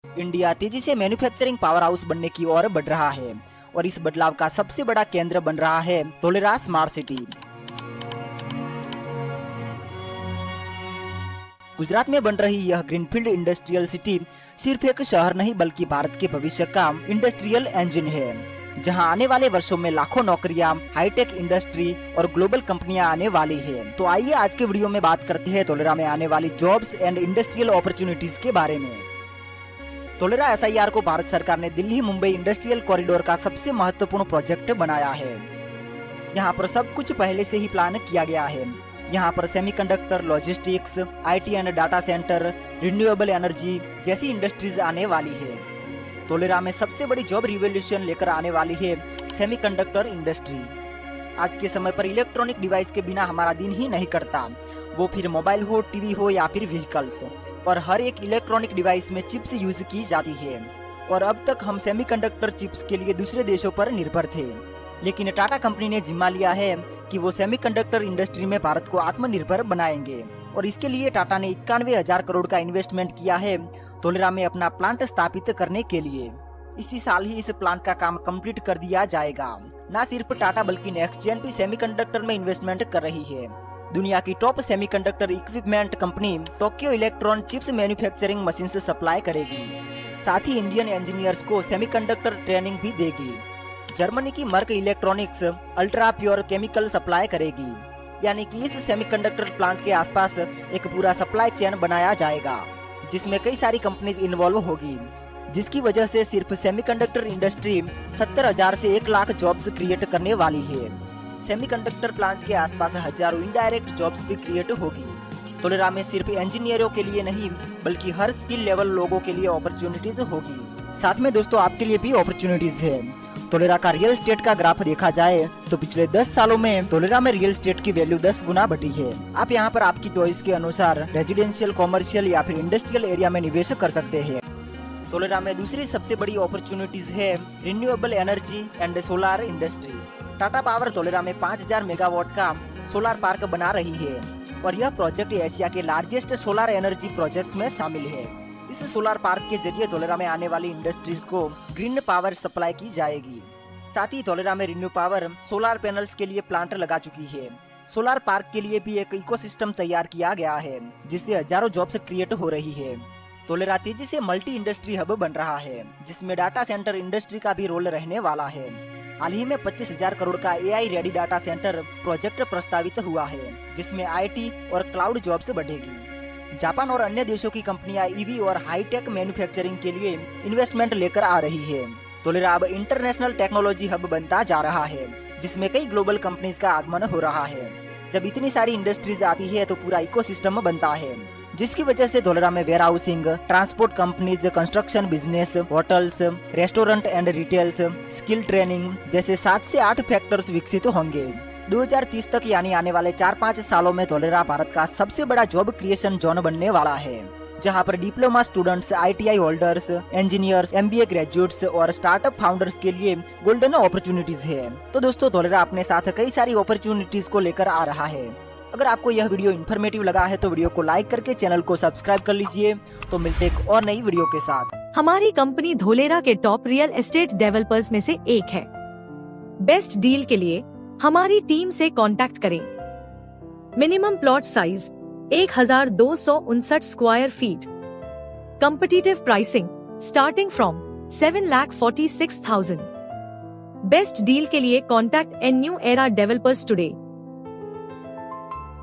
India तेजी से manufacturing power house बनने की ओर बढ़ रहा है और इस बदलाव का सबसे बड़ा केंद्र बन रहा है धोलेरा स्मार्ट सिटी। गुजरात में बन रही यह ग्रीनफील्ड इंडस्ट्रियल सिटी सिर्फ एक शहर नहीं बल्कि भारत के भविष्य का इंडस्ट्रियल इंजन है, जहां आने वाले वर्षों में लाखों नौकरियां, हाईटेक इंडस्ट्री और ग्लोबल कंपनियां आने वाली है। तो आइए आज के वीडियो में बात करते हैं धोलेरा में आने वाली जॉब्स एंड इंडस्ट्रियल अपॉर्चुनिटीज के बारे में। धोलेरा एसआईआर को भारत सरकार ने दिल्ली मुंबई इंडस्ट्रियल कॉरिडोर का सबसे महत्वपूर्ण प्रोजेक्ट बनाया है। यहाँ पर सब कुछ पहले से ही प्लान किया गया है। यहाँ पर semiconductor, logistics, IT and data centre, renewable energy जैसी इंडस्ट्रीज आने वाली है। धोलेरा में सबसे बड़ी जॉब रिवॉल्यूशन लेकर आने वाली है सेमीकंडक्टर इंडस्ट्री। आज के समय पर इलेक्ट्रॉनिक डिवाइस के बिना हमारा दिन ही नहीं कटता, वो फिर मोबाइल हो, टीवी हो या फिर व्हीकल्स, और हर एक इलेक्ट्रॉनिक डिवाइस में चिप्स यूज की जाती है। और अब तक हम सेमीकंडक्टर चिप्स के लिए दूसरे देशों पर निर्भर थे, लेकिन टाटा कंपनी ने जिम्मा लिया है कि वो सेमीकंडक्टर इंडस्ट्री में भारत को आत्मनिर्भर बनाएंगे, और इसके लिए टाटा ने 91,000 करोड़ का इन्वेस्टमेंट किया है धोलेरा में अपना प्लांट स्थापित करने के लिए। इसी साल ही इस प्लांट का काम कंप्लीट कर दिया जाएगा। न सिर्फ टाटा बल्कि नेक्स्ट जेन भी सेमीकंडक्टर में इन्वेस्टमेंट कर रही है। दुनिया की top semiconductor equipment company Tokyo Electron chips manufacturing machine से सप्लाई करेगी। साथ ही इंडियन इंजीनियर्स को सेमीकंडक्टर ट्रेनिंग भी देगी। जर्मनी की Merck electronics ultra pure chemical supply करेगी, यानी कि इस सेमीकंडक्टर प्लांट के आसपास एक पूरा सप्लाई चेन बनाया जाएगा, जिसमें कई सारी कंपनीज इन्वॉल्व होगी, जिसकी वजह से सिर्फ सेमीकंडक्टर इंडस्ट्री 70,000 से 1 लाख जॉब्स क्रिएट करने वाली है। सेमीकंडक्टर प्लांट के आसपास हजारों इनडायरेक्ट जॉब्स भी क्रिएट होगी। धोलेरा में सिर्फ इंजीनियरों के लिए नहीं बल्कि हर स्किल लेवल लोगों के लिए अपॉर्चुनिटीज होगी। साथ में दोस्तों आपके लिए भी अपॉर्चुनिटीज है। धोलेरा का रियल एस्टेट का ग्राफ देखा जाए तो पिछले 10 सालों में धोलेरा में रियल एस्टेट की वैल्यू 10 गुना बढ़ी है। आप यहाँ पर आपकी चॉइस के अनुसार रेजिडेंशियल, कॉमर्शियल या फिर इंडस्ट्रियल एरिया में निवेश कर सकते हैं। धोलेरा में दूसरी सबसे बड़ी अपॉर्चुनिटीज है renewable energy and solar industry. Tata power Dholera में 5,000 मेगावाट का सोलर पार्क बना रही है और यह प्रोजेक्ट एशिया के लार्जेस्ट सोलर एनर्जी प्रोजेक्ट्स में शामिल है। इस सोलर पार्क के जरिए धोलेरा में आने वाली इंडस्ट्रीज को ग्रीन पावर सप्लाई की जाएगी। साथ ही धोलेरा में रिन्यू पावर सोलर पैनल्स के लिए प्लांट लगा चुकी है। सोलर पार्क के लिए भी एक इकोसिस्टम तैयार किया गया है, जिससे हजारों जॉब्स क्रिएट हो रही है। धोलेरा तेजी से मल्टी इंडस्ट्री हब बन रहा है, जिसमें डाटा सेंटर इंडस्ट्री का भी रोल रहने वाला है। हाल ही में 25,000 करोड़ का AI ready data centre project प्रस्तावित हुआ है, जिसमें आईटी और क्लाउड जॉब्स बढ़ेगी। जापान और अन्य देशों की कंपनियां ईवी और हाईटेक मैन्युफैक्चरिंग के लिए इन्वेस्टमेंट लेकर आ रही है। धोलेरा अब इंटरनेशनल टेक्नोलॉजी हब बनता जा रहा है, जिसमें कई ग्लोबल कंपनीज का आगमन हो रहा है। जब इतनी सारी इंडस्ट्रीज आती है तो पूरा इकोसिस्टम बनता है, जिसकी वजह से धोलेरा में warehousing, transport companies, construction business, hotels, restaurant and retails, skill training जैसे 7 से 8 फैक्टर्स विकसित होंगे। 2030 तक यानी आने वाले 4-5 सालों में धोलेरा भारत का सबसे बड़ा जॉब क्रिएशन जोन बनने वाला है, जहां पर diploma students, ITI holders, engineers, MBA graduates और स्टार्टअप फाउंडर्स के लिए गोल्डन अपॉर्चुनिटीज है। तो दोस्तों धोलेरा अपने साथ कई सारी अपॉर्चुनिटीज को लेकर आ रहा है। अगर आपको यह वीडियो इन्फॉर्मेटिव लगा है तो वीडियो को लाइक करके चैनल को सब्सक्राइब कर लीजिए। तो मिलते एक और नई वीडियो के साथ। हमारी कंपनी धोलेरा के टॉप रियल एस्टेट डेवलपर्स में से एक है। बेस्ट डील के लिए हमारी टीम से कांटेक्ट करें। Minimum plot size 1,259 square feet. Competitive pricing starting from 7,46,000। Best deal के लिए contact an new era developers today.